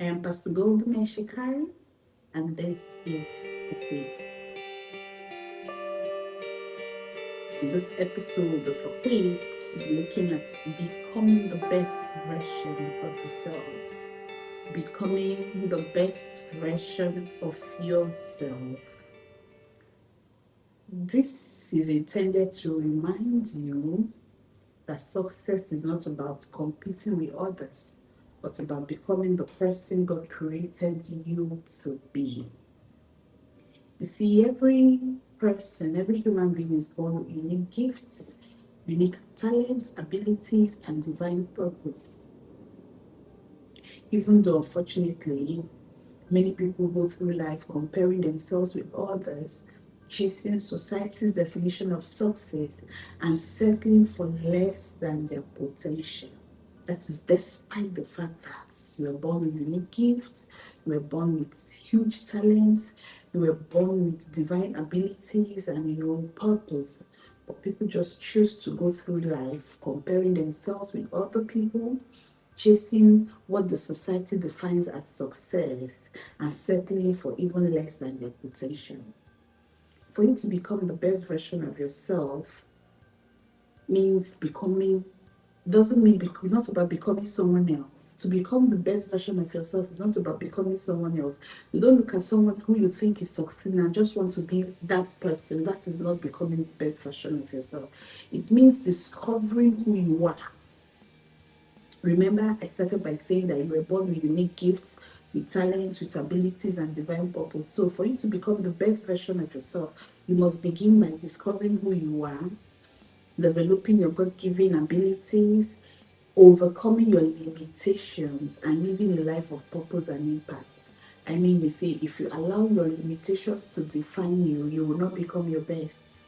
I am Pastor Goldamyrrh Shekari, and this is Equip. In this episode of Equip, we're looking at becoming the best version of yourself. Becoming the best version of yourself. This is intended to remind you that success is not about competing with others, but about becoming the person God created you to be. You see, every person, every human being is born with unique gifts, unique talents, abilities, and divine purpose. Even though, unfortunately, many people go through life comparing themselves with others, chasing society's definition of success, and settling for less than their potential. That is despite the fact that you were born with unique gifts, you were born with huge talents, you were born with divine abilities and purpose. But people just choose to go through life comparing themselves with other people, chasing what the society defines as success, and settling for even less than their potentials. For you to become the best version of yourself means becoming doesn't mean it's not about becoming someone else. To become the best version of yourself is not about becoming someone else. You don't look at someone who you think is succeeding and just want to be that person. That is not becoming the best version of yourself. It means discovering who you are. Remember, I started by saying that you were born with unique gifts, with talents, with abilities, and divine purpose. So, for you to become the best version of yourself, you must begin by discovering who you are, developing your God-given abilities, overcoming your limitations, and living a life of purpose and impact. I mean, you see, if you allow your limitations to define you, you will not become your best.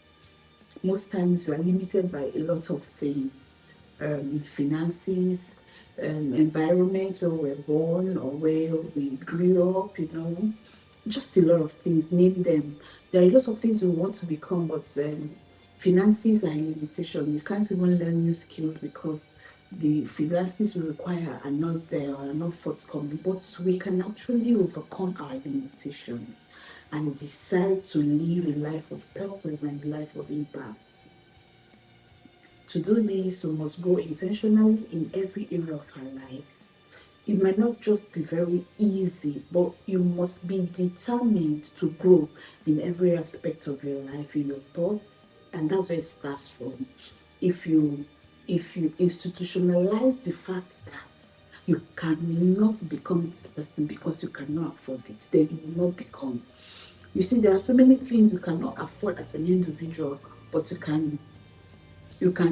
Most times, we are limited by a lot of things, finances, environment where we were born or where we grew up, just a lot of things. Name them. There are a lot of things we want to become, but finances are a limitation. You can't even learn new skills because the finances we require are not there, are not forthcoming. But we can actually overcome our limitations and decide to live a life of purpose and a life of impact. To do this, we must grow intentionally in every area of our lives. It might not just be very easy, but you must be determined to grow in every aspect of your life, in your thoughts, and that's where it starts from. If you institutionalize the fact that you cannot become this person because you cannot afford it, then you will not become. You see, there are so many things you cannot afford as an individual, but you can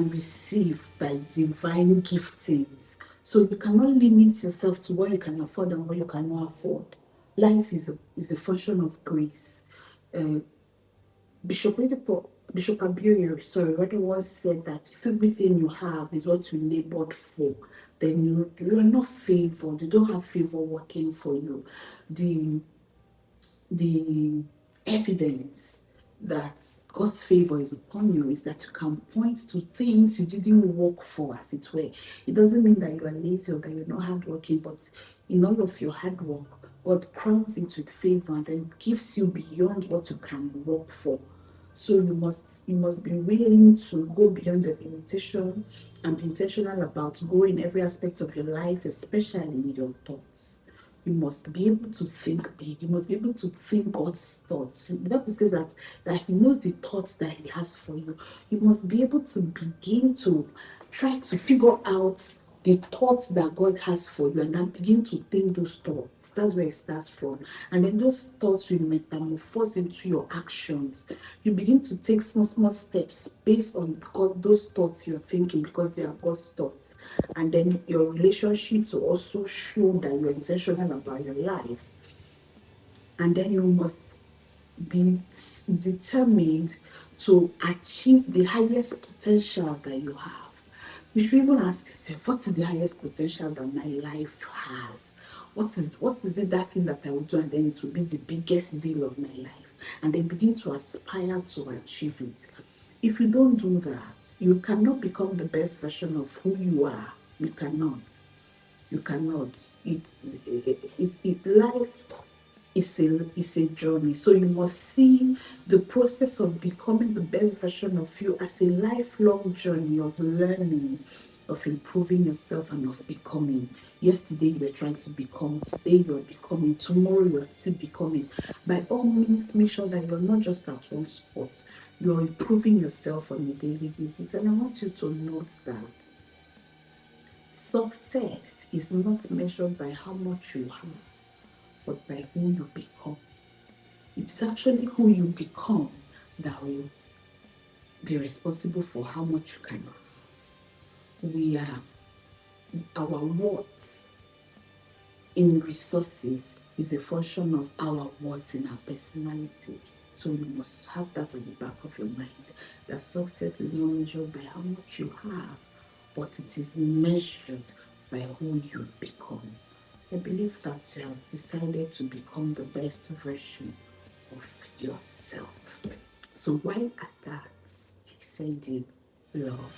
receive by divine giftings. So you cannot limit yourself to what you can afford and what you cannot afford. Life is a function of grace. Uh, Bishop Abioyo, sorry, rather once said that if everything you have is what you labored for, then you are not favored. You don't have favor working for you. The the evidence that God's favor is upon you is that you can point to things you didn't work for, as it were. It doesn't mean that you are lazy or that you're not hardworking, but in all of your hard work, God crowns it with favor and then gives you beyond what you can work for. So you must be willing to go beyond your limitation and be intentional about growing every aspect of your life, especially in your thoughts. You must be able to think big. You must be able to think God's thoughts. The Bible says that He knows the thoughts that He has for you. You must be able to begin to try to figure out the thoughts that God has for you and then begin to think those thoughts. That's where it starts from. And then those thoughts will metamorphose into your actions. You begin to take small, small steps based on those thoughts you're thinking because they are God's thoughts. And then your relationships will also show that you're intentional about your life. And then you must be determined to achieve the highest potential that you have. You should even ask yourself, what is the highest potential that my life has? What is it, that thing that I will do, and then it will be the biggest deal of my life, and then begin to aspire to achieve it. If you don't do that, you cannot become the best version of who you are. You cannot. You cannot. Life is a journey. So you must see the process of becoming the best version of you as a lifelong journey of learning, of improving yourself, and of becoming. Yesterday you were trying to become, today you are becoming, tomorrow you are still becoming. By all means, make sure that you're not just at one spot, you're improving yourself on a daily basis. And I want you to note that success is not measured by how much you have, but by who you become. It's actually who you become that will be responsible for how much you can have. We are our worth in resources is a function of our worth in our personality. So you must have that at the back of your mind. That success is not measured by how much you have, but it is measured by who you become. I believe that you have decided to become the best version of yourself. So while at that, I send you love.